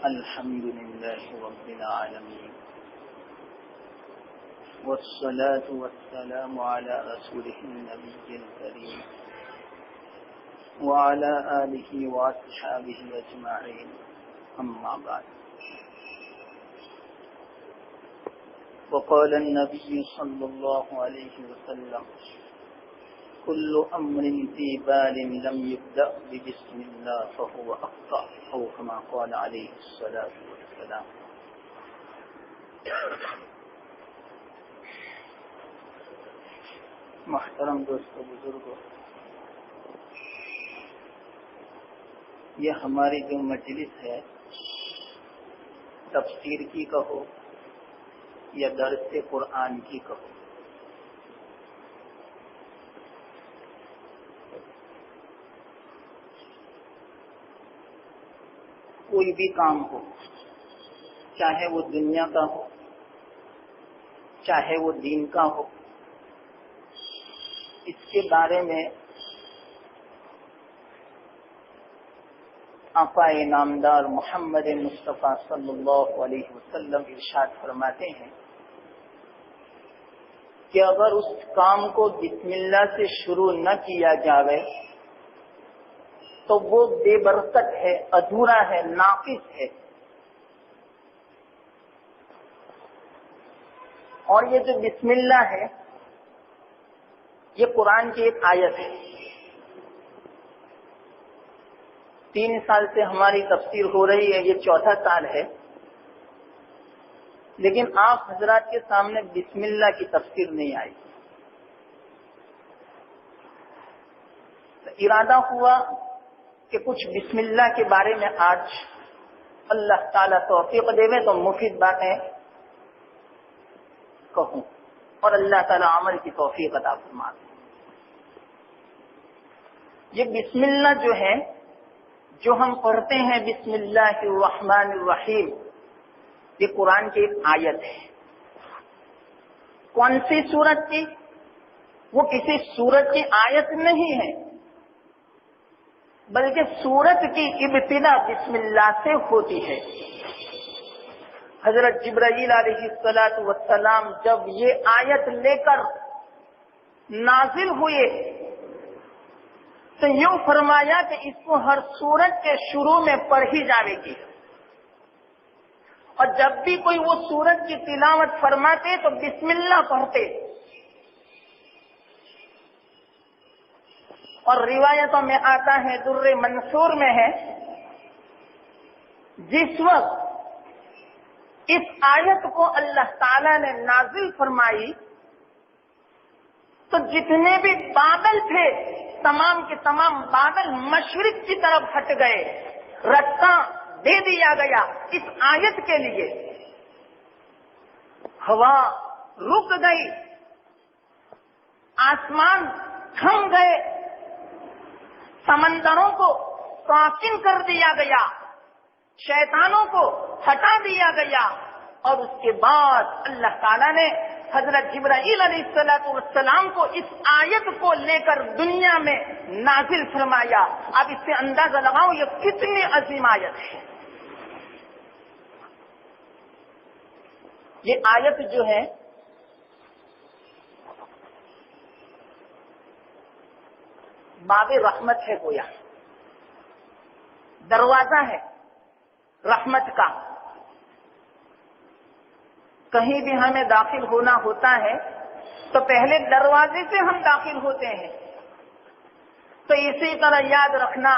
الحمد لله رب العالمين والصلاة والسلام على رسوله النبي الكريم وعلى آله وأصحابه أجمعين أما بعد. وقال النبي صلى الله عليه وسلم: كل أمر ذي بال لم يبدأ ببسم الله فهو أخطأ، أو كما قال عليه الصلاة والسلام. محترم دوستو، بزرگو، یہ ہماری جو مجلس ہے، تفسیر کی کہو یا درس قرآن کی کہو، کوئی بھی کام ہو، چاہے وہ دنیا کا ہو چاہے وہ دین کا ہو، اس کے بارے میں آقا نامدار محمد مصطفیٰ صلی اللہ علیہ وسلم ارشاد فرماتے ہیں کہ اگر اس کام کو بسم اللہ سے شروع نہ کیا جاوے تو وہ بے برکت ہے، ادھورا ہے، ناقص ہے. اور یہ جو بسم اللہ ہے، یہ قرآن کی ایک آیت ہے. 3 سال سے ہماری تفسیر ہو رہی ہے، یہ 4تھا سال ہے، لیکن آپ حضرات کے سامنے بسم اللہ کی تفسیر نہیں آئی. تو ارادہ ہوا کہ کچھ بسم اللہ کے بارے میں آج اللہ تعالیٰ توفیق دے تو مفید باتیں کہوں اور اللہ تعالیٰ عمل کی توفیق عطا فرما دے. یہ بسم اللہ جو ہے، جو ہم پڑھتے ہیں بسم اللہ الرحمن الرحیم، یہ قرآن کی ایک آیت ہے. کون سی سورت کی؟ وہ کسی سورت کی آیت نہیں ہے، بلکہ سورت کی ابتدا بسم اللہ سے ہوتی ہے. حضرت جبرائیل علیہ السلام جب یہ آیت لے کر نازل ہوئے تو یوں فرمایا کہ اس کو ہر سورت کے شروع میں پڑھی جاوے گی، اور جب بھی کوئی وہ سورت کی تلاوت فرماتے تو بسم اللہ پڑھتے. اور روایتوں میں آتا ہے، در منصور میں ہے، جس وقت اس آیت کو اللہ تعالی نے نازل فرمائی تو جتنے بھی بادل تھے تمام کے تمام بادل مشرق کی طرف ہٹ گئے. رستہ دے دیا گیا اس آیت کے لیے. ہوا رک گئی، آسمان تھم گئے، سمندروں کو ساکن کر دیا گیا، شیطانوں کو ہٹا دیا گیا، اور اس کے بعد اللہ تعالیٰ نے حضرت جبرائیل علیہ السلام کو اس آیت کو لے کر دنیا میں نازل فرمایا. اب اس سے اندازہ لگاؤ یہ کتنی عظیم آیت ہے. یہ آیت جو ہے باب رحمت ہے، گویا دروازہ ہے رحمت کا. کہیں بھی ہمیں داخل ہونا ہوتا ہے تو پہلے دروازے سے ہم داخل ہوتے ہیں. تو اسی طرح یاد رکھنا،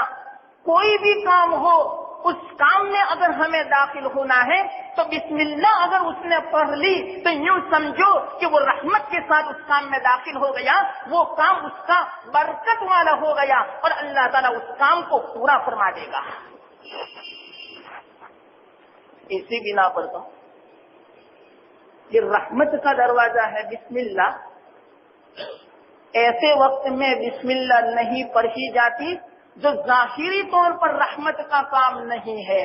کوئی بھی کام ہو اس کام میں اگر ہمیں داخل ہونا ہے تو بسم اللہ اگر اس نے پڑھ لی تو یوں سمجھو کہ وہ رحمت کے ساتھ اس کام میں داخل ہو گیا، وہ کام اس کا برکت والا ہو گیا اور اللہ تعالیٰ اس کام کو پورا فرما دے گا۔ اسی بنا پر تو یہ رحمت کا دروازہ ہے بسم اللہ، ایسے وقت میں بسم اللہ نہیں پڑھی جاتی جو ظاہری طور پر رحمت کا کام نہیں ہے۔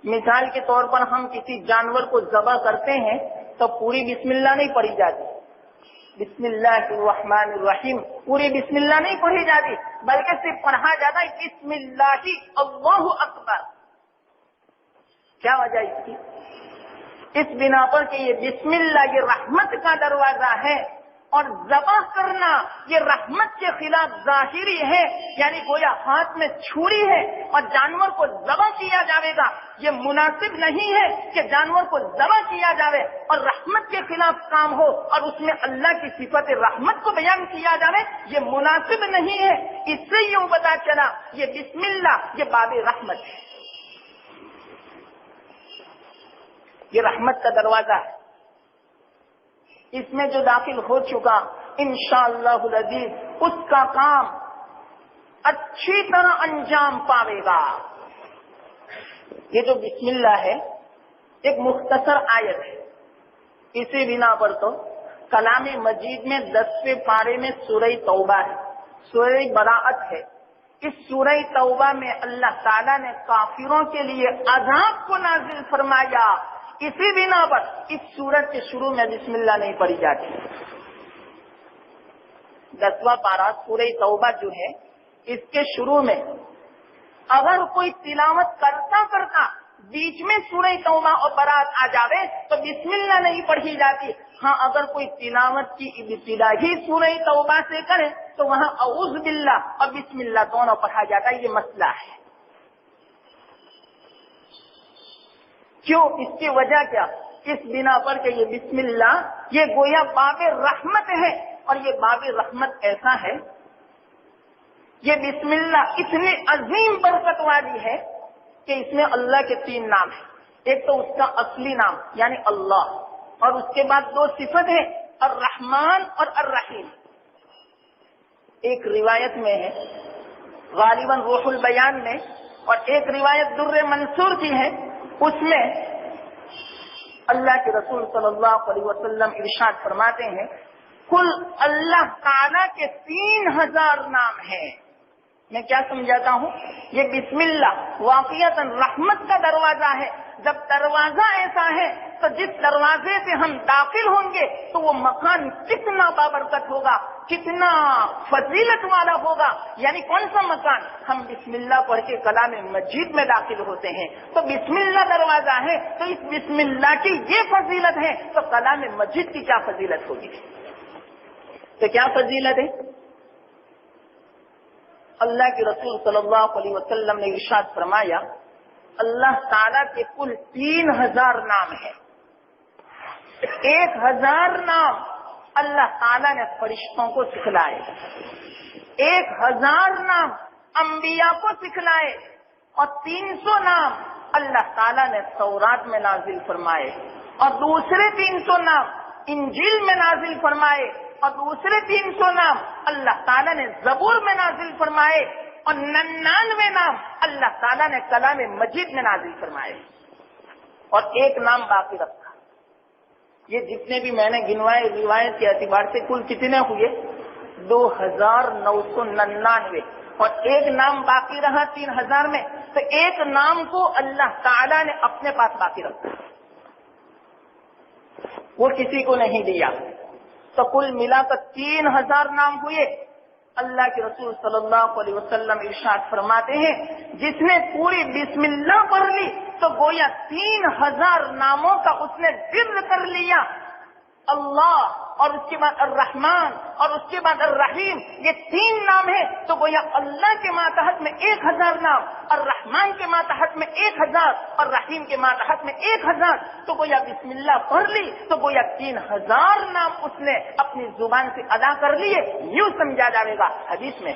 مثال کے طور پر ہم کسی جانور کو ذبح کرتے ہیں تو پوری بسم اللہ نہیں پڑھی جاتی، بسم اللہ الرحمن الرحیم پوری بسم اللہ نہیں پڑھی جاتی، بلکہ صرف پڑھا جاتا ہے بسم اللہ اللہ اکبر۔ کیا وجہ اس کی؟ اس بنا پر کہ یہ بسم اللہ یہ رحمت کا دروازہ ہے اور ذبح کرنا یہ رحمت کے خلاف ظاہری ہے، یعنی گویا ہاتھ میں چھری ہے اور جانور کو ذبح کیا جائے گا، یہ مناسب نہیں ہے کہ جانور کو ذبح کیا جائے اور رحمت کے خلاف کام ہو اور اس میں اللہ کی صفت رحمت کو بیان کیا جائے، یہ مناسب نہیں ہے۔ اس سے یوں پتا چلا یہ بسم اللہ یہ باب رحمت ہے، یہ رحمت کا دروازہ ہے۔ اس میں جو داخل ہو چکا انشاءاللہ العزیز اس کا کام اچھی طرح انجام پاوے گا۔ یہ جو بسم اللہ ہے ایک مختصر آیت ہے، اسی بنا پر تو کلام مجید میں 10ویں پارے میں سورہ توبہ ہے، سورہ براءت ہے۔ اس سورہ توبہ میں اللہ تعالیٰ نے کافروں کے لیے عذاب کو نازل فرمایا، اسی بنا پر اس سورت کے شروع میں بسم اللہ نہیں پڑھی جاتی۔ 10واں پارہ سورہ توبہ جو ہے اس کے شروع میں اگر کوئی تلاوت کرتا کرتا بیچ میں سورہ توبہ اور برات آ جاوے تو بسم اللہ نہیں پڑھی جاتی۔ ہاں اگر کوئی تلاوت کی ابتدا ہی سورہ توبہ سے کرے تو وہاں اعوذ باللہ اور بسم اللہ دونوں پڑھا جاتا ہے، یہ مسئلہ ہے۔ کیوں؟ اس کی وجہ کیا؟ اس بنا پر کہ یہ بسم اللہ یہ گویا باب رحمت ہے، اور یہ باب رحمت ایسا ہے، یہ بسم اللہ اتنی عظیم برکت والی ہے کہ اس میں اللہ کے 3 نام ہیں۔ ایک تو اس کا اصلی نام یعنی اللہ، اور اس کے بعد 2 صفت ہیں الرحمن اور الرحیم۔ ایک روایت میں ہے غالباً روح البیان میں، اور ایک روایت در منصور کی ہے، اس میں اللہ کے رسول صلی اللہ علیہ وسلم ارشاد فرماتے ہیں کل اللہ تعالیٰ کے 3000 نام ہیں۔ میں کیا سمجھاتا ہوں؟ یہ بسم اللہ واقعتاً رحمت کا دروازہ ہے۔ جب دروازہ ایسا ہے تو جس دروازے سے ہم داخل ہوں گے تو وہ مکان کتنا بابرکت ہوگا، کتنا فضیلت والا ہوگا۔ یعنی کون سا مکان؟ ہم بسم اللہ پڑھ کے کلام مجید میں داخل ہوتے ہیں تو بسم اللہ دروازہ ہے، تو اس بسم اللہ کی یہ فضیلت ہے تو کلام مجید کی کیا فضیلت ہوگی؟ تو کیا فضیلت ہے؟ اللہ کے رسول صلی اللہ علیہ وسلم نے ارشاد فرمایا اللہ تعالیٰ کے کل 3000 نام ہیں۔ 1000 نام اللہ تعالیٰ نے فرشتوں کو سکھلائے، 1000 نام انبیاء کو سکھلائے، اور 300 نام اللہ تعالیٰ نے تورات میں نازل فرمائے، اور دوسرے 300 نام انجیل میں نازل فرمائے، اور دوسرے 300 نام اللہ تعالیٰ نے زبور میں نازل فرمائے، اور 99 نام اللہ تعالیٰ نے کلام مجید میں نازل فرمائے، اور ایک نام باقی رکھا۔ یہ جتنے بھی میں نے گنوائے روایت کے اعتبار سے کل کتنے ہوئے؟ 2999، اور ایک نام باقی رہا 3000 میں، تو ایک نام کو اللہ تعالیٰ نے اپنے پاس باقی رکھا، وہ کسی کو نہیں دیا، تو کل ملا کر 3000 نام ہوئے۔ اللہ کے رسول صلی اللہ علیہ وسلم ارشاد فرماتے ہیں جس نے پوری بسم اللہ پڑھ لی تو گویا 3000 ناموں کا اس نے ذکر کر لیا، اللہ اور اس کے بعد الرحمن اور اس کے بعد الرحیم، یہ 3 نام ہیں، تو گویا اللہ کے ماتحت میں 1000 نام، الرحمن کے ماتحت میں 1000 اور رحیم کے ماتحت میں 1000، تو گویا بسم اللہ پڑھ لی تو گویا 3000 نام اس نے اپنی زبان سے ادا کر لیے، یوں سمجھا جائے گا۔ حدیث میں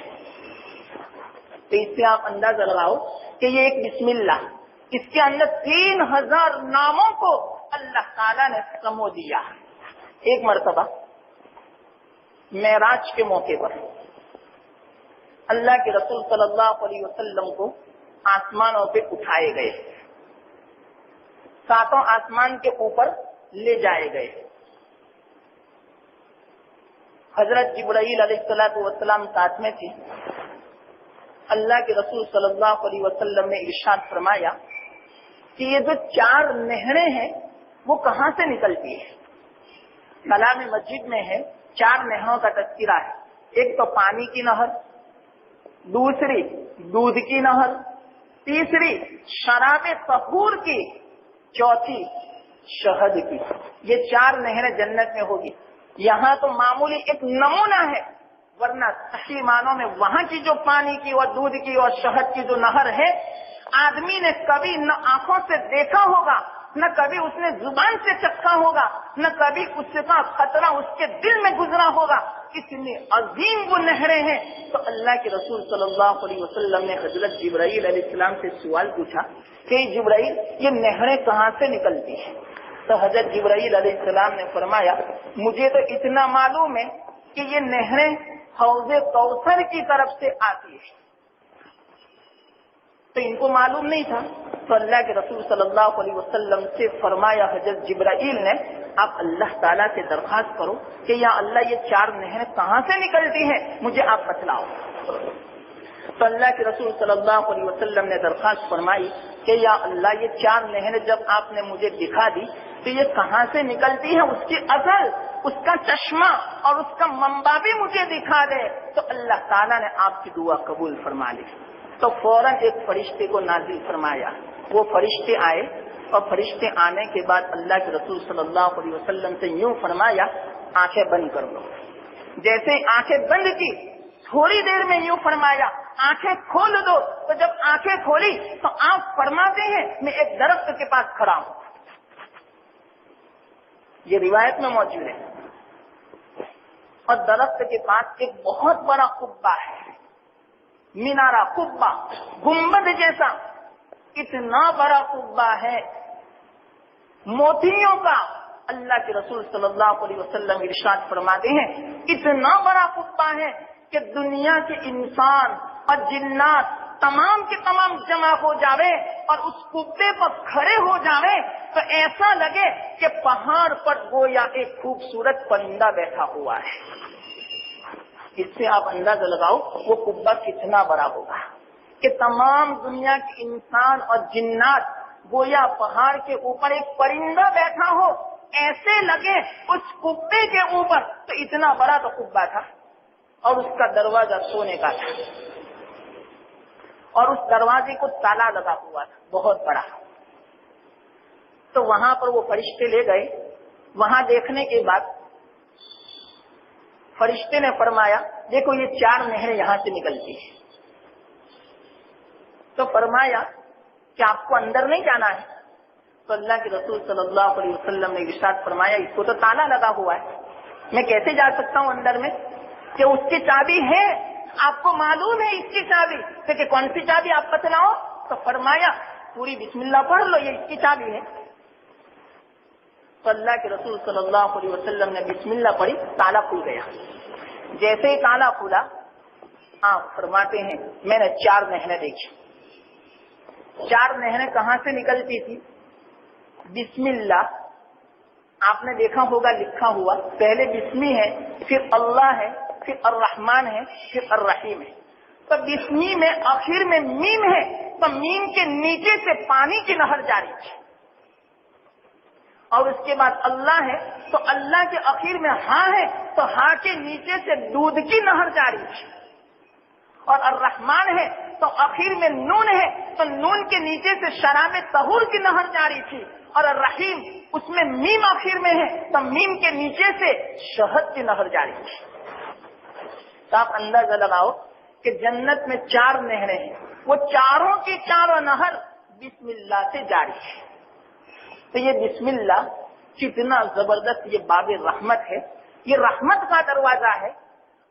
تو اس سے آپ اندازہ لگاؤ کہ یہ ایک بسم اللہ، اس کے اندر 3000 ناموں کو اللہ تعالیٰ نے سمو دیا۔ ایک مرتبہ معراج کے موقع پر اللہ کے رسول صلی اللہ علیہ وسلم کو آسمانوں پہ اٹھائے گئے، 7 آسمان کے اوپر لے جائے گئے۔ حضرت جبرائیل علیہ السلام ساتھ میں تھے۔ اللہ کے رسول صلی اللہ علیہ وسلم نے ارشاد فرمایا کہ یہ جو 4 نہریں ہیں وہ کہاں سے نکلتی ہے؟ کلام مسجد میں ہے 4 نہروں کا تذکرہ ہے، ایک تو پانی کی نہر، دوسری دودھ کی نہر، تیسری شراب طہور کی، چوتھی شہد کی۔ یہ 4 نہریں جنت میں ہوگی۔ یہاں تو معمولی ایک نمونہ ہے، ورنہ صحیح معنوں میں وہاں کی جو پانی کی اور دودھ کی اور شہد کی جو نہر ہے، آدمی نے کبھی نہ آنکھوں سے دیکھا ہوگا، نہ کبھی اس نے زبان سے چکھا ہوگا، نہ کبھی اس کا خطرہ اس کے دل میں گزرا ہوگا۔ اتنی عظیم وہ نہریں ہیں۔ تو اللہ کے رسول صلی اللہ علیہ وسلم نے حضرت جبرائیل علیہ السلام سے سوال پوچھا کہ جبرائیل یہ نہریں کہاں سے نکلتی ہیں؟ تو حضرت جبرائیل علیہ السلام نے فرمایا مجھے تو اتنا معلوم ہے کہ یہ نہریں حوض کوثر کی طرف سے آتی ہے۔ تو ان کو معلوم نہیں تھا، تو اللہ کے رسول صلی اللہ علیہ وسلم سے فرمایا حضرت جبرائیل نے آپ اللہ تعالیٰ سے درخواست کرو کہ یا اللہ یہ 4 نہریں کہاں سے نکلتی ہیں، مجھے آپ بتلاؤ۔ تو اللہ کے رسول صلی اللہ علیہ وسلم نے درخواست فرمائی کہ یا اللہ یہ 4 نہریں جب آپ نے مجھے دکھا دی تو یہ کہاں سے نکلتی ہے، اس کی اصل، اس کا چشمہ اور اس کا منبع بھی مجھے دکھا دے۔ تو اللہ تعالیٰ نے آپ کی دعا قبول فرما لی۔ تو فوراً ایک فرشتے کو نازل فرمایا، وہ فرشتے آئے اور فرشتے آنے کے بعد اللہ کے رسول صلی اللہ علیہ وسلم سے یوں فرمایا آنکھیں بند کر لو۔ جیسے آنکھیں بند کی تھوڑی دیر میں یوں فرمایا آنکھیں کھول دو۔ تو جب آنکھیں کھولی تو آپ فرماتے ہیں میں ایک درخت کے پاس کھڑا ہوں، یہ روایت میں موجود ہے، اور درخت کے پاس ایک بہت بڑا قبہ ہے، مینارہ، قبہ، گنبد جیسا اتنا بڑا قبہ ہے موتیوں کا۔ اللہ کے رسول صلی اللہ علیہ وسلم ارشاد فرماتے ہیں اتنا بڑا قبہ ہے کہ دنیا کے انسان اور جنات تمام کے تمام جمع ہو جاوے اور اس قبے پر کھڑے ہو جاوے تو ایسا لگے کہ پہاڑ پر گویا ایک خوبصورت پرندہ بیٹھا ہوا ہے۔ اس سے آپ اندازہ لگاؤ وہ قبہ کتنا بڑا ہوگا کہ تمام دنیا کے انسان اور جنات گویا پہاڑ کے اوپر ایک پرندہ بیٹھا ہو، ایسے لگے اس قبے کے اوپر۔ تو اتنا بڑا تو قبہ تھا اور اس کا دروازہ سونے کا تھا اور اس دروازے کو تالا لگا ہوا تھا بہت بڑا۔ تو وہاں پر وہ فرشتے لے گئے، وہاں دیکھنے کے بعد فرشتے نے فرمایا دیکھو یہ 4 نہریں یہاں سے نکلتی ہیں۔ تو فرمایا کہ آپ کو اندر نہیں جانا ہے؟ تو اللہ کے رسول صلی اللہ علیہ وسلم نے ارشاد فرمایا اس کو تو تالا لگا ہوا ہے، میں کیسے جا سکتا ہوں اندر میں؟ کہ اس کی چابی ہے، آپ کو معلوم ہے اس کی چابی، کہ کون سی چابی آپ بتلاؤ؟ تو فرمایا پوری بسم اللہ پڑھ لو، یہ اس کی چابی ہے۔ تو اللہ کے رسول صلی اللہ علیہ وسلم نے بسم اللہ پڑھی، تالا کھل گیا۔ جیسے ہی تالا کھلا آپ فرماتے ہیں میں نے 4 نہریں دیکھی۔ 4 نہریں کہاں سے نکلتی تھی؟ بسم اللہ آپ نے دیکھا ہوگا لکھا ہوا، پہلے بسمی ہے، پھر اللہ ہے، پھر الرحمن ہے، پھر الرحیم ہے۔ تو بسمی میں آخر میں میم ہے، تو میم کے نیچے سے پانی کی نہر جاری ہے، اور اس کے بعد اللہ ہے تو اللہ کے آخر میں ہاں ہے تو ہاں کے نیچے سے دودھ کی نہر جاری ہے، اور الرحمن ہے تو آخر میں نون ہے تو نون کے نیچے سے شراب طہور کی نہر جاری تھی، اور الرحیم اس میں میم آخر میں ہے تو میم کے نیچے سے شہد کی نہر جاری تھی۔ تو آپ اندازہ لگاؤ کہ جنت میں 4 نہریں ہیں، وہ چاروں کی چاروں نہر بسم اللہ سے جاری ہے۔ تو یہ بسم اللہ کتنا زبردست، یہ باب رحمت ہے، یہ رحمت کا دروازہ ہے۔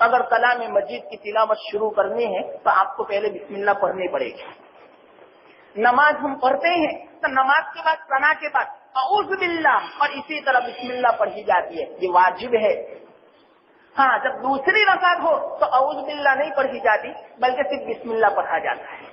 اگر کلام مجید کی تلاوت شروع کرنی ہے تو آپ کو پہلے بسم اللہ پڑھنی پڑے گی۔ نماز ہم پڑھتے ہیں تو نماز کے بعد ثنا کے بعد اعوذ باللہ اور اسی طرح بسم اللہ پڑھی جاتی ہے، یہ واجب ہے۔ ہاں، جب دوسری رکعت ہو تو اعوذ باللہ نہیں پڑھی جاتی بلکہ صرف بسم اللہ پڑھا جاتا ہے۔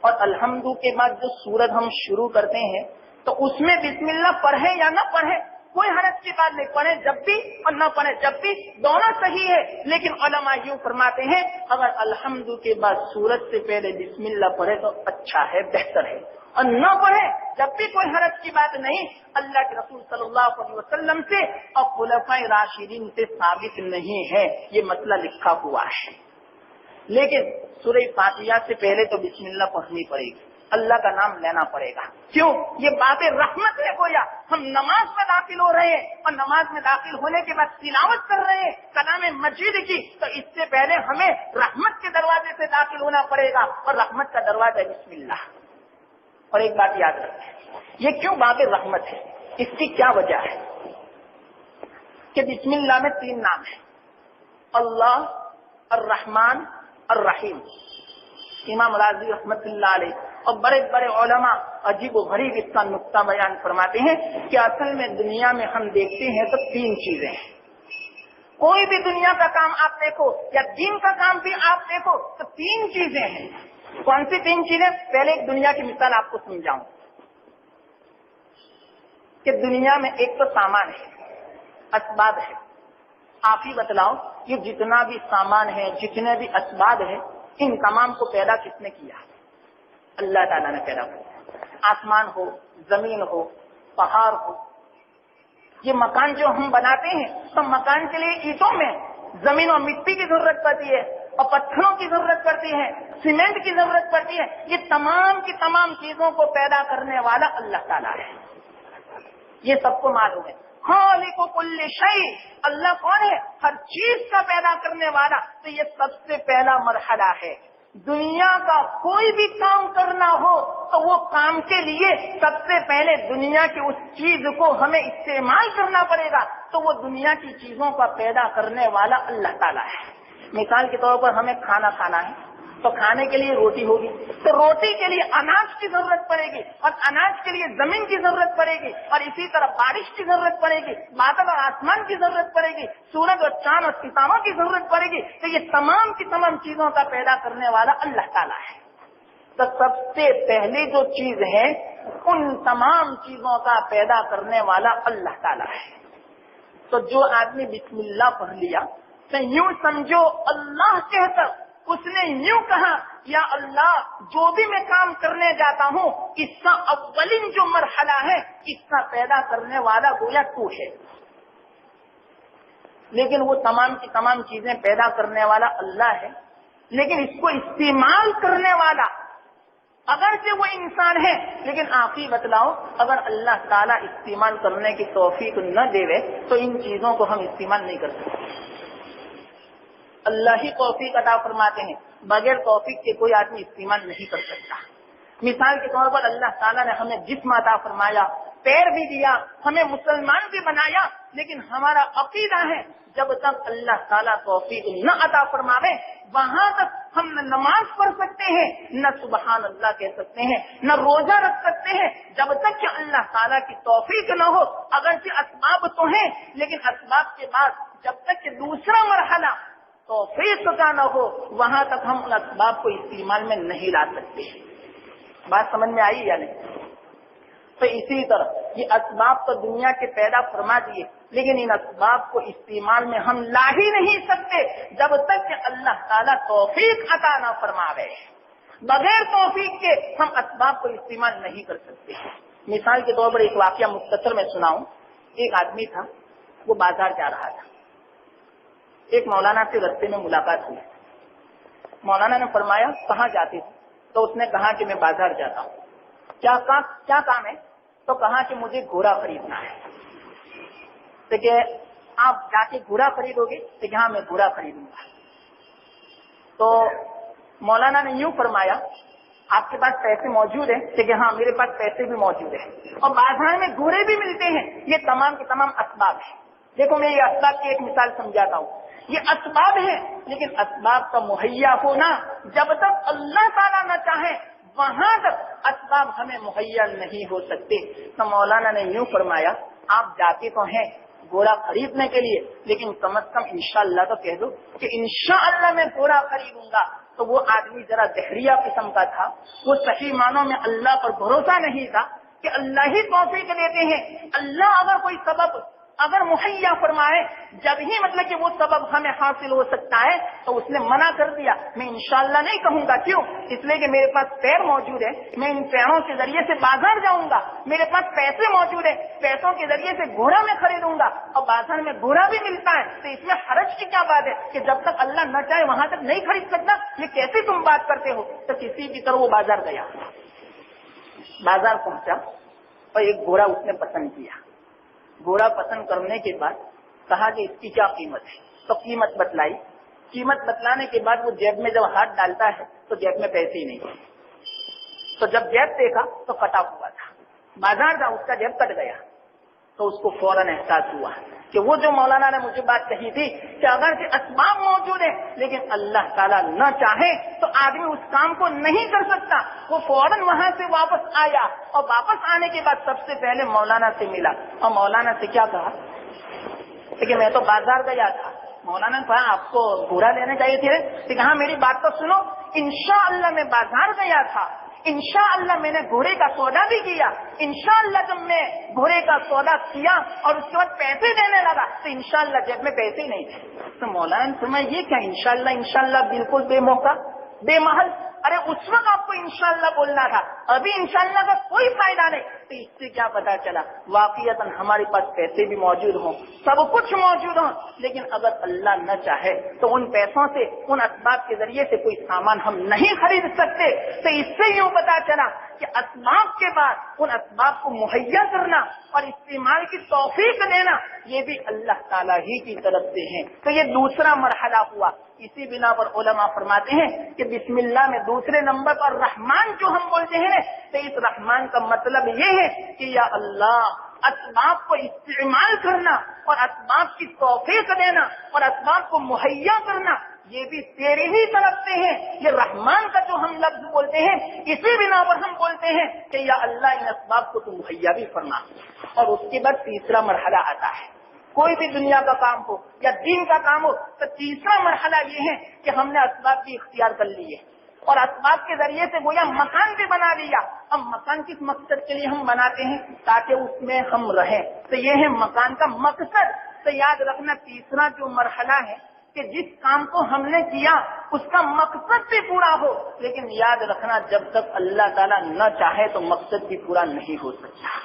اور الحمد کے بعد جو سورت ہم شروع کرتے ہیں تو اس میں بسم اللہ پڑھیں یا نہ پڑھیں کوئی حرج کی بات نہیں، پڑھیں جب بھی اور نہ پڑھیں جب بھی، دونوں صحیح ہے۔ لیکن علماء یوں فرماتے ہیں اگر الحمد کے بعد سورت سے پہلے بسم اللہ پڑھے تو اچھا ہے، بہتر ہے، اور نہ پڑھے جب بھی کوئی حرج کی بات نہیں۔ اللہ کے رسول صلی اللہ علیہ وسلم سے اور خلفائے راشدین سے ثابت نہیں ہے، یہ مسئلہ لکھا ہوا ہے۔ لیکن سورہ فاتحہ سے پہلے تو بسم اللہ پڑھنی پڑے گی، اللہ کا نام لینا پڑے گا۔ کیوں؟ یہ باب رحمت ہے، گویا ہم نماز میں داخل ہو رہے ہیں اور نماز میں داخل ہونے کے بعد تلاوت کر رہے ہیں کلام مجید کی، تو اس سے پہلے ہمیں رحمت کے دروازے سے داخل ہونا پڑے گا، اور رحمت کا دروازہ بسم اللہ۔ اور ایک بات یاد رکھیں، یہ کیوں باب رحمت ہے، اس کی کیا وجہ ہے کہ بسم اللہ میں 3 نام ہیں، اللہ، الرحمن، الرحیم۔ امام راضی رحمت اللہ علیہ اور بڑے بڑے علماء عجیب و غریب اس کا نقطہ بیان فرماتے ہیں کہ اصل میں دنیا میں ہم دیکھتے ہیں تو 3 چیزیں ہیں۔ کوئی بھی دنیا کا کام آپ دیکھو یا دین کا کام بھی آپ دیکھو تو 3 چیزیں ہیں۔ کون سی 3 چیزیں؟ پہلے ایک دنیا کی مثال آپ کو سمجھاؤں کہ دنیا میں ایک تو سامان ہے، اسباب ہے۔ آپ ہی بتلاؤ یہ جتنا بھی سامان ہے، جتنے بھی اسباب ہے، ان تمام کو پیدا کس نے کیا؟ اللہ تعالیٰ نے پیدا کیا۔ آسمان ہو، زمین ہو، پہاڑ ہو، یہ مکان جو ہم بناتے ہیں تو مکان کے لیے اینٹوں میں زمین اور مٹی کی ضرورت پڑتی ہے، اور پتھروں کی ضرورت پڑتی ہے، سیمنٹ کی ضرورت پڑتی ہے۔ یہ تمام کی تمام چیزوں کو پیدا کرنے والا اللہ تعالیٰ ہے، یہ سب کو معلوم ہے۔ خالق کل شیء، اللہ کون ہے؟ ہر چیز کا پیدا کرنے والا۔ تو یہ سب سے پہلا مرحلہ ہے۔ دنیا کا کوئی بھی کام کرنا ہو تو وہ کام کے لیے سب سے پہلے دنیا کی اس چیز کو ہمیں استعمال کرنا پڑے گا، تو وہ دنیا کی چیزوں کا پیدا کرنے والا اللہ تعالیٰ ہے۔ مثال کے طور پر ہمیں کھانا کھانا ہے تو کھانے کے لیے روٹی ہوگی، تو روٹی کے لیے اناج کی ضرورت پڑے گی، اور اناج کے لیے زمین کی ضرورت پڑے گی، اور اسی طرح بارش کی ضرورت پڑے گی، بادل اور آسمان کی ضرورت پڑے گی، سورج اور چاند اور ستاروں کی ضرورت پڑے گی۔ تو یہ تمام کی تمام چیزوں کا پیدا کرنے والا اللہ تعالیٰ ہے۔ تو سب سے پہلی جو چیز ہے ان تمام چیزوں کا پیدا کرنے والا اللہ تعالیٰ ہے۔ تو جو آدمی بسم اللہ پڑھ لیا تو یوں سمجھو اللہ کہہ کر اس نے یوں کہا یا اللہ جو بھی میں کام کرنے جاتا ہوں اس کا اولین جو مرحلہ ہے اس کا پیدا کرنے والا گویا تو ہے۔ لیکن وہ تمام کی تمام چیزیں پیدا کرنے والا اللہ ہے، لیکن اس کو استعمال کرنے والا اگرچہ وہ انسان ہے، لیکن آپ ہی بتلاؤ اگر اللہ تعالیٰ استعمال کرنے کی توفیق نہ دے تو ان چیزوں کو ہم استعمال نہیں کر سکتے۔ اللہ ہی توفیق عطا فرماتے ہیں، بغیر توفیق کے کوئی آدمی استعمال نہیں کر سکتا۔ مثال کے طور پر اللہ تعالیٰ نے ہمیں جسم عطا فرمایا، پیر بھی دیا، ہمیں مسلمان بھی بنایا، لیکن ہمارا عقیدہ ہے جب تک اللہ تعالیٰ توفیق نہ عطا فرماوے وہاں تک ہم نہ نماز پڑھ سکتے ہیں، نہ سبحان اللہ کہہ سکتے ہیں، نہ روزہ رکھ سکتے ہیں، جب تک کہ اللہ تعالیٰ کی توفیق نہ ہو۔ اگرچہ اسباب تو ہیں لیکن اسباب کے بعد جب تک کہ دوسرا مرحلہ توفیق کا نہ ہو وہاں تک ہم ان اسباب کو استعمال میں نہیں لا سکتے۔ بات سمجھ میں آئی یا نہیں؟ تو اسی طرح یہ اسباب تو دنیا کے پیدا فرما دیے، لیکن ان اسباب کو استعمال میں ہم لا ہی نہیں سکتے جب تک کہ اللہ تعالیٰ توفیق عطا نہ فرماوے۔ بغیر توفیق کے ہم اسباب کو استعمال نہیں کر سکتے۔ مثال کے طور پر ایک واقعہ مختصر میں سناؤں۔ ایک آدمی تھا، وہ بازار جا رہا تھا، ایک مولانا سے رستے میں ملاقات ہوئی۔ مولانا نے فرمایا کہاں جاتے ہو؟ تو اس نے کہا کہ میں بازار جاتا ہوں۔ کیا کام ہے؟ تو کہا کہ مجھے گھوڑا خریدنا ہے۔ تو کہ آپ جا کے گھوڑا خریدو گے؟ تو کہ ہاں میں گھوڑا خریدوں گا۔ تو مولانا نے یوں فرمایا آپ کے پاس پیسے موجود ہیں؟ تو کہ ہاں میرے پاس پیسے بھی موجود ہیں، اور بازار میں گھوڑے بھی ملتے ہیں۔ یہ تمام کے تمام اسباب ہیں۔ دیکھو میں یہ اسباب کی ایک مثال سمجھاتا ہوں۔ یہ اسباب ہیں، لیکن اسباب کا مہیا ہونا جب تک اللہ تعالیٰ نہ چاہے وہاں تک اسباب ہمیں مہیا نہیں ہو سکتے۔ تو مولانا نے یوں فرمایا، آپ جاتے تو ہیں گھوڑا خریدنے کے لیے، لیکن کم از کم انشاءاللہ تو کہہ دو کہ انشاءاللہ میں گھوڑا خریدوں گا۔ تو وہ آدمی ذرا دہریہ قسم کا تھا، وہ صحیح معنوں میں اللہ پر بھروسہ نہیں تھا کہ اللہ ہی توفیق دیتے ہیں، اللہ اگر کوئی سبب اگر مہیا فرمائے جب ہی مطلب کہ وہ سبب ہمیں حاصل ہو سکتا ہے، تو اس نے منع کر دیا۔ میں انشاءاللہ نہیں کہوں گا، کیوں؟ اس لیے کہ میرے پاس پیر موجود ہے، میں ان پیروں کے ذریعے سے بازار جاؤں گا، میرے پاس پیسے موجود ہیں، پیسوں کے ذریعے سے گھوڑا میں خریدوں گا، اور بازار میں گھوڑا بھی ملتا ہے، تو اس میں حرج کی کیا بات ہے کہ جب تک اللہ نہ چاہے وہاں تک نہیں خرید سکتا؟ یہ کیسے تم بات کرتے ہو؟ تو کسی کی طرح وہ بازار گیا، بازار پہنچا اور ایک گھوڑا اس نے پسند کیا۔ گھوڑا پسند کرنے کے بعد کہا کہ اس کی کیا قیمت ہے؟ تو قیمت بتلائی۔ قیمت بتلانے کے بعد وہ جیب میں جب ہاتھ ڈالتا ہے تو جیب میں پیسے ہی نہیں تھے، تو جب جیب دیکھا تو کٹا ہوا تھا، بازار کا اس کا جیب کٹ گیا۔ تو اس کو فوراً احساس ہوا کہ وہ جو مولانا نے مجھے بات کہی تھی کہ اگر کہ اسباب موجود ہیں لیکن اللہ تعالیٰ نہ چاہے تو آدمی اس کام کو نہیں کر سکتا۔ وہ فوراً وہاں سے واپس آیا، اور واپس آنے کے بعد سب سے پہلے مولانا سے ملا، اور مولانا سے کیا کہا کہ میں تو بازار گیا تھا۔ مولانا نے کہا آپ کو گھوڑا لینے چاہیے تھے؟ کہ ہاں میری بات تو سنو، انشاءاللہ میں بازار گیا تھا، انشاءاللہ میں نے گھوڑے کا سودا بھی کیا، انشاءاللہ جب میں گھوڑے کا سودا کیا اور اس کے بعد پیسے دینے لگا تو انشاءاللہ جیب میں پیسے ہی نہیں تھے۔ تو مولانا نے سنا یہ کیا انشاءاللہ انشاءاللہ بالکل بے موقع بے محل؟ ارے اس وقت آپ کو انشاءاللہ بولنا تھا، ابھی انشاءاللہ کا کوئی فائدہ نہیں۔ تو اس سے کیا پتا چلا واقعتاً ہمارے پاس پیسے بھی موجود ہوں، سب کچھ موجود ہوں، لیکن اگر اللہ نہ چاہے تو ان پیسوں سے ان اسباب کے ذریعے سے کوئی سامان ہم نہیں خرید سکتے۔ تو اس سے یوں پتا چلا کہ اسباب کے بعد ان اسباب کو مہیا کرنا اور استعمال کی توفیق دینا یہ بھی اللہ تعالیٰ ہی کی طرف سے ہیں۔ تو یہ دوسرا مرحلہ ہوا۔ اسی بنا پر علماء فرماتے ہیں کہ بسم اللہ میں دوسرے نمبر پر رحمان جو ہم بولتے ہیں، تو اس رحمان کا مطلب یہ ہے کہ یا اللہ اسباب کو استعمال کرنا اور اسباب کی توفیق دینا اور اسباب کو مہیا کرنا یہ بھی تیری ہی طرف سے ہے۔ یہ رحمان کا جو ہم لفظ بولتے ہیں اسی بنا پر ہم بولتے ہیں کہ یا اللہ ان اسباب کو تو مہیا بھی فرما۔ اور اس کے بعد تیسرا مرحلہ آتا ہے، کوئی بھی دنیا کا کام ہو یا دین کا کام ہو تو تیسرا مرحلہ یہ ہے کہ ہم نے اسباب کی اختیار کر لیے اور اسباب کے ذریعے سے گویا مکان بھی بنا لیا۔ اب مکان کس مقصد کے لیے ہم بناتے ہیں؟ تاکہ اس میں ہم رہیں، تو یہ ہے مکان کا مقصد۔ تو یاد رکھنا تیسرا جو مرحلہ ہے کہ جس کام کو ہم نے کیا اس کا مقصد بھی پورا ہو، لیکن یاد رکھنا جب تک اللہ تعالیٰ نہ چاہے تو مقصد بھی پورا نہیں ہو سکتا۔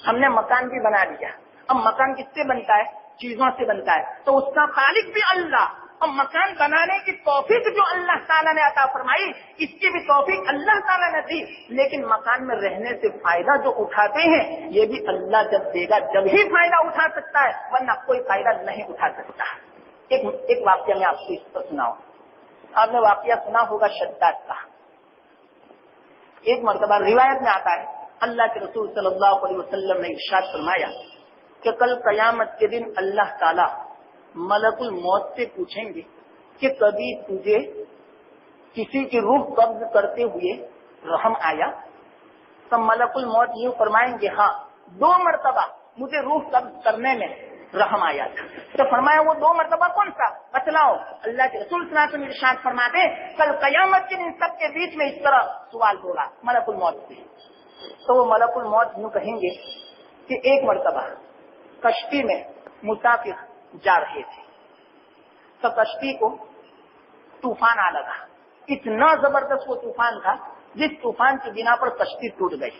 ہم نے مکان بھی بنا لیا، اب مکان کس سے بنتا ہے؟ چیزوں سے بنتا ہے، تو اس کا خالق بھی اللہ، اور مکان بنانے کی توفیق جو اللہ تعالیٰ نے عطا فرمائی اس کی بھی توفیق اللہ تعالیٰ نے دی، لیکن مکان میں رہنے سے فائدہ جو اٹھاتے ہیں یہ بھی اللہ جب دے گا جب ہی فائدہ اٹھا سکتا ہے، ورنہ کوئی فائدہ نہیں اٹھا سکتا۔ ایک واقعہ میں آپ کو اس پر سناؤں۔ آپ نے واقعہ سنا ہوگا شداد کا۔ ایک مرتبہ روایت میں آتا ہے اللہ کے رسول صلی اللہ علیہ وسلم نے ارشاد فرمایا کہ کل قیامت کے دن اللہ تعالیٰ ملک الموت سے پوچھیں گے کہ کبھی تجھے کسی کی روح قبض کرتے ہوئے رحم آیا؟ تو ملک الموت یوں فرمائیں گے ہاں 2 مرتبہ مجھے روح قبض کرنے میں رحم آیا تھا۔ تو فرمایا وہ 2 مرتبہ کون سا؟ بتلاؤ۔ اللہ کے رسول صلی اللہ علیہ وسلم ارشاد فرماتے کل قیامت کے دن سب کے بیچ میں اس طرح سوال ہوگا ملک الموت سے۔ تو وہ ملک الموت یوں کہیں گے کہ ایک مرتبہ کشتی میں مسافر جا رہے تھے تو کشتی کو طوفان آ لگا، اتنا زبردست وہ طوفان تھا جس طوفان کی بنا پر کشتی ٹوٹ گئی،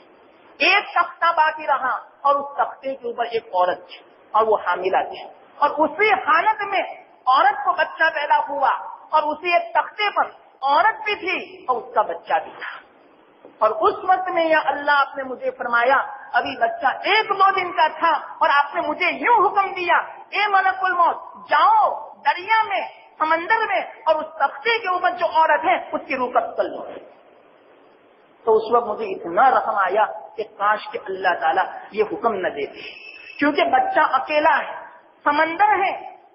ایک تختہ باقی رہا اور اس تختے کے اوپر ایک عورت تھی اور وہ حاملہ تھی، اور اسی حالت میں عورت کو بچہ پیدا ہوا اور اسی ایک تختے پر عورت بھی تھی اور اس کا بچہ بھی تھا، اور اس وقت میں یا اللہ آپ نے مجھے فرمایا ابھی بچہ 1-2 دن کا تھا اور آپ نے مجھے یوں حکم دیا اے ملک الموت جاؤ دریا میں سمندر میں اور اس تختے کے اوپر جو عورت ہے اس کی روح قبض کر لو۔ تو اس وقت مجھے اتنا رحم آیا کہ کاش کہ اللہ تعالیٰ یہ حکم نہ دیتے، کیونکہ بچہ اکیلا ہے، سمندر ہے،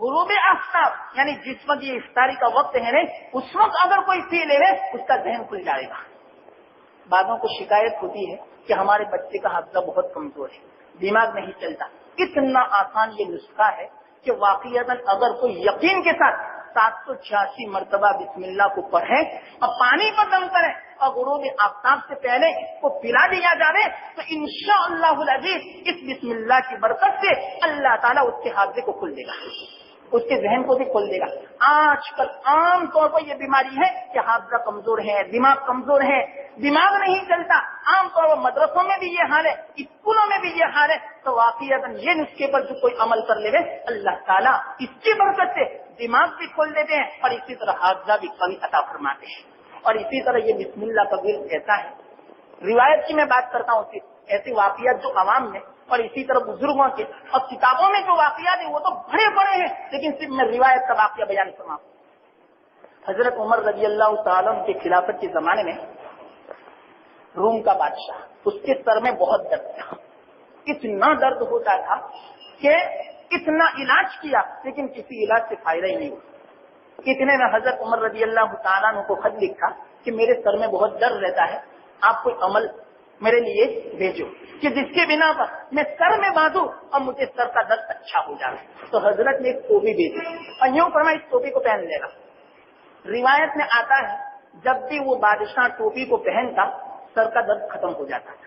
غروب آفتاب یعنی جس وقت یہ افطاری کا وقت ہے نا اس وقت اگر کوئی پی لے اس کا ذہن کھل جائے گا. بعضوں کو شکایت ہوتی ہے کہ ہمارے بچے کا حافظہ بہت کمزور ہے, دماغ نہیں چلتا. اتنا آسان یہ نسخہ ہے کہ واقعیت اگر کوئی یقین کے ساتھ 786 مرتبہ بسم اللہ کو پڑھے اور پانی پر دم کرے اور غروب آفتاب سے پہلے اس کو پلا دیا جائے تو انشاءاللہ العزیز اس بسم اللہ کی برکت سے اللہ تعالیٰ اس کے حافظے کو کھول دے گا, اس کے ذہن کو بھی کھول دے گا. آج کل عام طور پر یہ بیماری ہے کہ حافظہ کمزور ہے, دماغ کمزور ہے, دماغ نہیں چلتا. عام طور پر مدرسوں میں بھی یہ حال ہے, اسکولوں میں بھی یہ حال ہے. تو واقعات یہ نسخے پر جو کوئی عمل کر لے اللہ تعالیٰ اس کی برکت سے دماغ بھی کھول دیتے ہیں اور اسی طرح حافظہ بھی کبھی عطا فرماتے ہیں. اور اسی طرح یہ بسم اللہ کا ورد ایسا ہے, روایت کی میں بات کرتا ہوں, صرف ایسی واقعات جو عوام میں اور اسی طرح بزرگوں کے اور کتابوں میں جو واقعات ہیں وہ تو بڑے بڑے ہیں, لیکن صرف میں روایت کا واقعہ بیان فرماؤں. حضرت عمر رضی اللہ تعالیٰ کے خلافت کے زمانے میں روم کا بادشاہ, اس کے سر میں بہت درد تھا, اتنا درد ہوتا تھا کہ اتنا علاج کیا لیکن کسی علاج سے فائدہ ہی نہیں ہوا. اتنے میں حضرت عمر رضی اللہ تعالیٰ عنہ کو خط لکھا کہ میرے سر میں بہت درد رہتا ہے, آپ کوئی عمل میرے لیے بھیجو کہ جس کے بنا پر میں سر میں باندھوں اور مجھے سر کا درد اچھا ہو جائے. تو حضرت نے ایک ٹوپی بھیجی اور یوں فرمایا اس ٹوپی کو پہن لینا. روایت میں آتا ہے جب بھی وہ بادشاہ ٹوپی کو پہنتا سر کا درد ختم ہو جاتا تھا.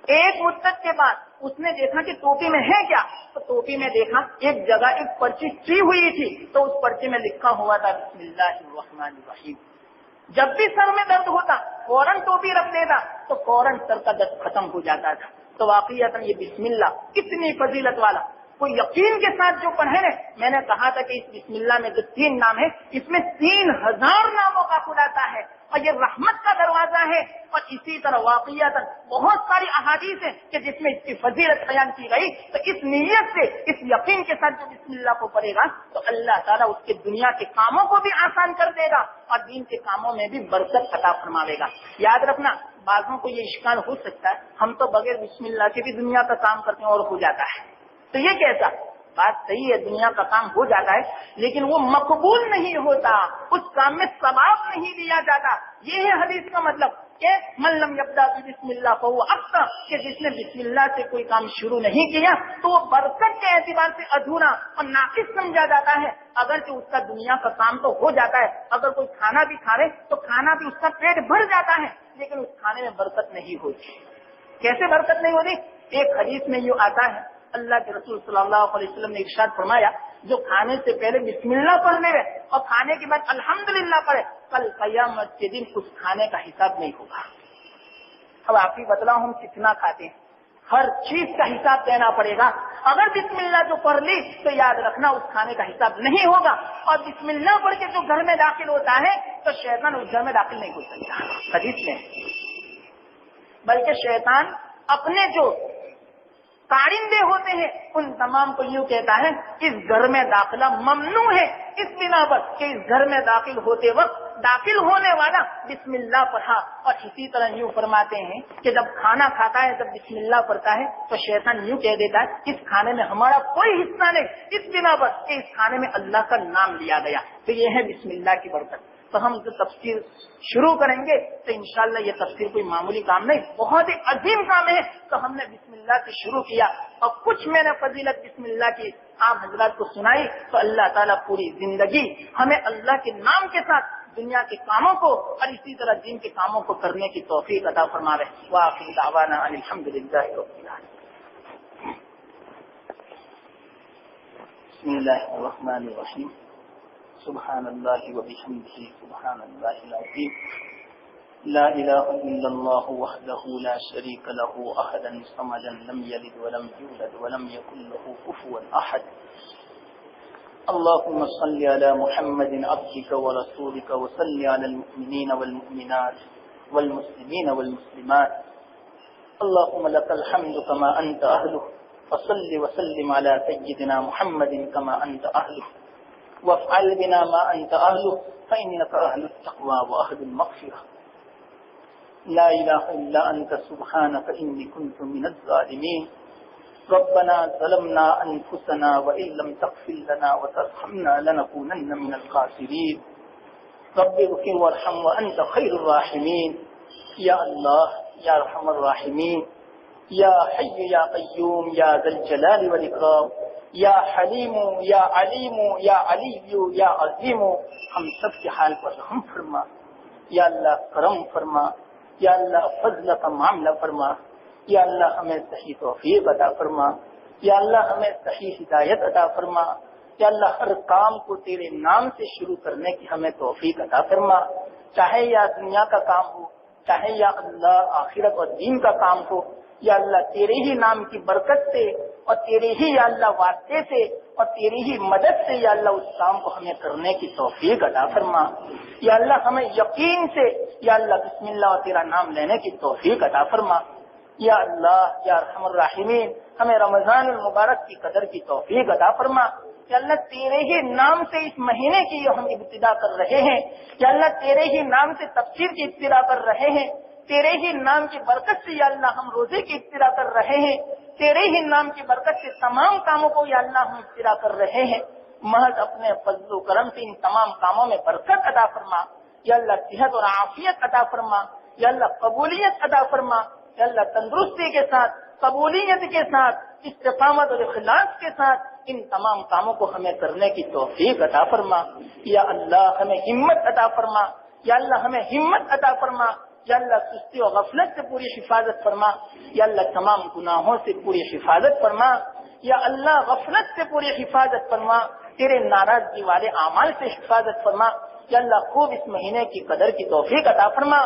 ایک مدت کے بعد اس نے دیکھا کہ ٹوپی میں ہے کیا, تو ٹوپی میں دیکھا ایک جگہ ایک پرچی چی ہوئی تھی, تو اس پرچی میں لکھا ہوا تھا بسم اللہ الرحمن الرحیم. جب بھی سر میں درد ہوتا فوراً ٹوپی رکھ دیتا تو فوراً سر کا درد ختم ہو جاتا تھا. تو واقعات یہ بسم اللہ اتنی فضیلت والا, کوئی یقین کے ساتھ جو پڑھے نا, میں نے کہا تھا کہ اس بسم اللہ میں جو 3 نام ہے اس میں 3000 ناموں کا خلاصہ ہے اور یہ رحمت کا دروازہ ہے. اور اسی طرح واقعات بہت ساری احادیث ہیں کہ جس میں اس کی فضیلت بیان کی گئی. تو اس نیت سے اس یقین کے ساتھ جو بسم اللہ کو پڑھے گا تو اللہ تعالیٰ اس کے دنیا کے کاموں کو بھی آسان کر دے گا اور دین کے کاموں میں بھی برکت عطا فرماوے گا. یاد رکھنا, بعضوں کو یہ اشکال ہو سکتا ہے ہم تو بغیر بسم اللہ کے بھی دنیا کا کام کرتے ہیں اور ہو جاتا ہے. تو یہ کیسا بات صحیح ہے, دنیا کا کام ہو جاتا ہے لیکن وہ مقبول نہیں ہوتا, اس کام میں ثواب نہیں لیا جاتا. یہ ہے حدیث کا مطلب کہ من لم یبدا بسم اللہ فہو ابتر, کہ جس نے بسم اللہ سے کوئی کام شروع نہیں کیا تو وہ برکت کے اعتبار سے ادھورا اور ناقص سمجھا جاتا ہے. اگرچہ اس کا دنیا کا کام تو ہو جاتا ہے, اگر کوئی کھانا بھی کھا لے تو کھانا بھی اس کا پیٹ بھر جاتا ہے, لیکن اس کھانے میں برکت نہیں ہوتی. کیسے برکت نہیں ہوتی؟ ایک حدیث میں یوں آتا ہے, اللہ کے رسول صلی اللہ علیہ وسلم نے ارشاد فرمایا جو کھانے سے پہلے بسم اللہ پڑھ لے اور کھانے کے بعد الحمدللہ پڑھے, کل قیامت کے دن اس کھانے کا حساب نہیں ہوگا. اب آپ ہی بتلاؤ ہم کتنا کھاتے ہیں, ہر چیز کا حساب دینا پڑے گا. اگر بسم اللہ جو پڑھ لی تو یاد رکھنا اس کھانے کا حساب نہیں ہوگا. اور بسم اللہ پڑھ کے جو گھر میں داخل ہوتا ہے تو شیطان اس گھر میں داخل نہیں ہو سکتا حدیث میں, بلکہ شیطان اپنے جو کارندے ہوتے ہیں ان تمام کو یوں کہتا ہے اس گھر میں داخلہ ممنوع ہے, اس بنا پر کہ اس گھر میں داخل ہوتے وقت داخل ہونے والا بسم اللہ پڑھا. اور اسی طرح یوں فرماتے ہیں کہ جب کھانا کھاتا ہے جب بسم اللہ پڑھتا ہے تو شیطان یوں کہہ دیتا ہے اس کھانے میں ہمارا کوئی حصہ نہیں, اس بنا پر کہ اس کھانے میں اللہ کا نام لیا گیا. تو یہ ہے بسم اللہ کی برکت. تو ہم جو تفسیر شروع کریں گے تو انشاءاللہ یہ تفسیر کوئی معمولی کام نہیں, بہت ہی عظیم کام ہے. تو ہم نے بسم اللہ سے شروع کیا اور کچھ میں نے فضیلت بسم اللہ کی آپ حضرات کو سنائی. تو اللہ تعالیٰ پوری زندگی ہمیں اللہ کے نام کے ساتھ دنیا کے کاموں کو اور اسی طرح دین کے کاموں کو کرنے کی توفیق عطا فرماوے. وآخر دعوانا ان الحمدللہ رب العالمین. بسم اللہ الرحمن الرحیم. سبحان اللہ وبحمدہ سبحان اللہ العظیم. لا الہ الا اللہ وحدہ لا شریک لہ احدا صمدا لم یلد ولم یولد ولم یکن لہ کفوا احد. اللهم صل على محمد عبدك ورسولك وصل على المؤمنين والمؤمنات والمسلمين والمسلمات. اللهم لك الحمد كما أنت أهله, فصل وسلم على سيدنا محمد كما أنت أهله, وافعل بنا ما أنت أهله فإنك أهل التقوى وأهل المغفرة. لا إله إلا أنت سبحانك إني كنت من الظالمين. ربنا ظلمنا انفسنا وان لم تغفر لنا وترحمنا لنكونن من الخاسرين رب اغفر وارحم وانت خير الراحمين یا اللہ یا ارحم الراحمین یا حی یا قیوم یا ذا الجلال والاکرام یا حلیم یا علیم یا علی یا عظیم ہم سب کے حال پر رحم فرما یا اللہ کرم فرما یا اللہ فضل کا معاملہ فرما یا اللہ ہمیں صحیح توفیق عطا فرما یا اللہ ہمیں صحیح ہدایت عطا فرما یا اللہ ہر کام کو تیرے نام سے شروع کرنے کی ہمیں توفیق عطا فرما چاہے یا دنیا کا کام ہو چاہے یا اللہ آخرت اور دین کا کام ہو یا اللہ تیرے ہی نام کی برکت سے اور تیرے ہی یا اللہ واسطے سے اور تیری ہی مدد سے یا اللہ اس کام کو ہمیں کرنے کی توفیق عطا فرما یا اللہ ہمیں یقین سے یا اللہ بسم اللہ اور تیرا نام لینے کی توفیق عطا فرما یا اللہ یا ارحم الراحمین ہمیں رمضان المبارک کی قدر کی توفیق عطا فرما یا اللہ تیرے ہی نام سے اس مہینے کی ہم ابتدا کر رہے ہیں یا اللہ تیرے ہی نام سے تفسیر کی ابتدا کر رہے ہیں تیرے ہی نام کی برکت سے یا اللہ ہم روزے کی ابتدا کر رہے ہیں تیرے ہی نام کی برکت سے تمام کاموں کو یا اللہ ہم ابتدا کر رہے ہیں محض اپنے فضل و کرم سے ان تمام کاموں میں برکت عطا فرما یا اللہ صحت اور عافیت عطا فرما یا اللہ قبولیت عطا فرما یا اللہ تندرستی کے ساتھ قبولیت کے ساتھ استقامت اور اخلاص کے ساتھ ان تمام کاموں کو ہمیں کرنے کی توفیق عطا فرما یا اللہ ہمیں ہمت عطا فرما یا اللہ ہمیں ہمت عطا فرما یا اللہ سستی و غفلت سے پوری حفاظت فرما یا اللہ تمام گناہوں سے پوری حفاظت فرما یا اللہ غفلت سے پوری حفاظت فرما تیرے ناراضگی والے اعمال سے حفاظت فرما یا اللہ خوب اس مہینے کی قدر کی توفیق عطا فرما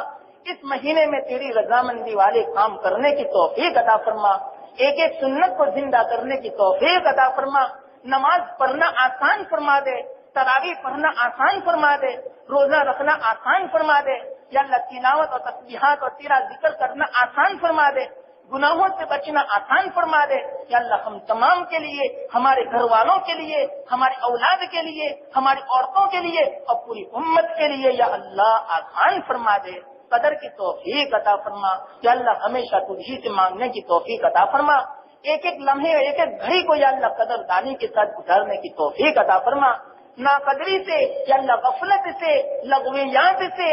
اس مہینے میں تیری رضامندی والے کام کرنے کی توفیق عطا فرما ایک ایک سنت کو زندہ کرنے کی توفیق عطا فرما نماز پڑھنا آسان فرما دے تراویح پڑھنا آسان فرما دے روزہ رکھنا آسان فرما دے یا اللہ تلاوت اور تسبیحات اور تیرا ذکر کرنا آسان فرما دے گناہوں سے بچنا آسان فرما دے یا اللہ ہم تمام کے لیے ہمارے گھر والوں کے لیے ہماری اولاد کے لیے ہماری عورتوں کے لیے اور پوری امت کے لیے یا اللہ آسان فرما دے قدر کی توفیق عطا فرما یا اللہ ہمیشہ تجھی سے مانگنے کی توفیق عطا فرما ایک ایک لمحے ایک ایک گھڑی کو یا اللہ قدر دانی کے ساتھ گزارنے کی توفیق عطا فرما ناقدری سے یا اللہ غفلت سے لغویات سے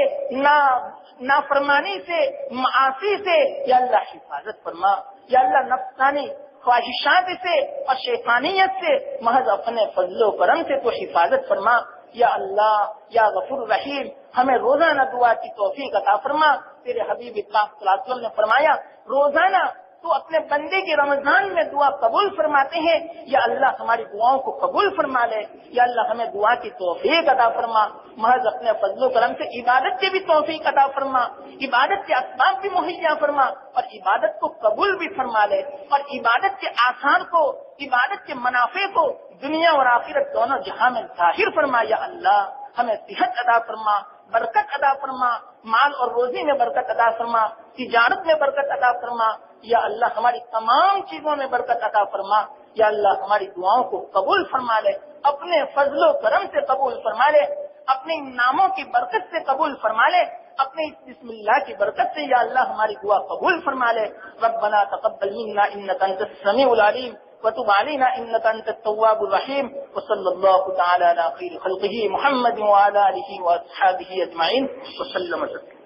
نافرمانی سے معاصی سے یا اللہ حفاظت فرما یا اللہ نفسانی خواہشات سے اور شیطانیت سے محض اپنے فضل و کرم سے تو حفاظت فرما یا اللہ یا غفور رحیم ہمیں روزانہ دعا کی توفیق عطا فرما تیرے حبیب اطلاق صلی اللہ علیہ وسلم نے فرمایا روزانہ تو اپنے بندے کی رمضان میں دعا قبول فرماتے ہیں یا اللہ ہماری دعاؤں کو قبول فرما لے یا اللہ ہمیں دعا کی توفیق عطا فرما محض اپنے فضل و کرم سے عبادت کی بھی توفیق عطا فرما عبادت کے اسباب بھی مہیا فرما اور عبادت کو قبول بھی فرما لے اور عبادت کے آثار کو عبادت کے منافع کو دنیا اور آخرت دونوں جہاں میں ظاہر فرما یا اللہ ہمیں صحت عطا فرما برکت عطا فرما مال اور روزی میں برکت عطا فرما تجارت میں برکت عطا فرما یا اللہ ہماری تمام چیزوں میں برکت عطا فرما یا اللہ ہماری دعاؤں کو قبول فرما لے اپنے فضل و کرم سے قبول فرما لے اپنے ناموں کی برکت سے قبول فرما لے اپنے بسم اللہ کی برکت سے یا اللہ ہماری دعا قبول فرما لے ربنا تقبل منا انك انت السميع العليم وتب علينا انك انت التواب الرحيم وصلى الله تعالى على خير خلقه محمد وعلى اله واصحابه اجمعين وسلم تسليما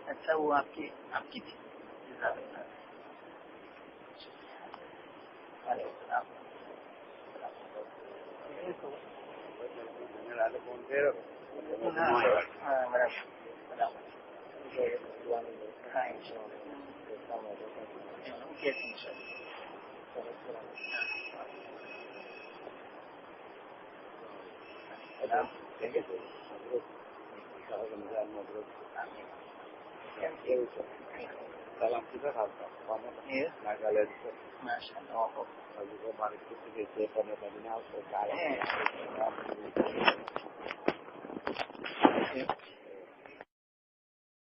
اچھا وہ آپ کی تھی Salam kita kata, Masya Allah. kalau kita mari kita pada dunia sekali.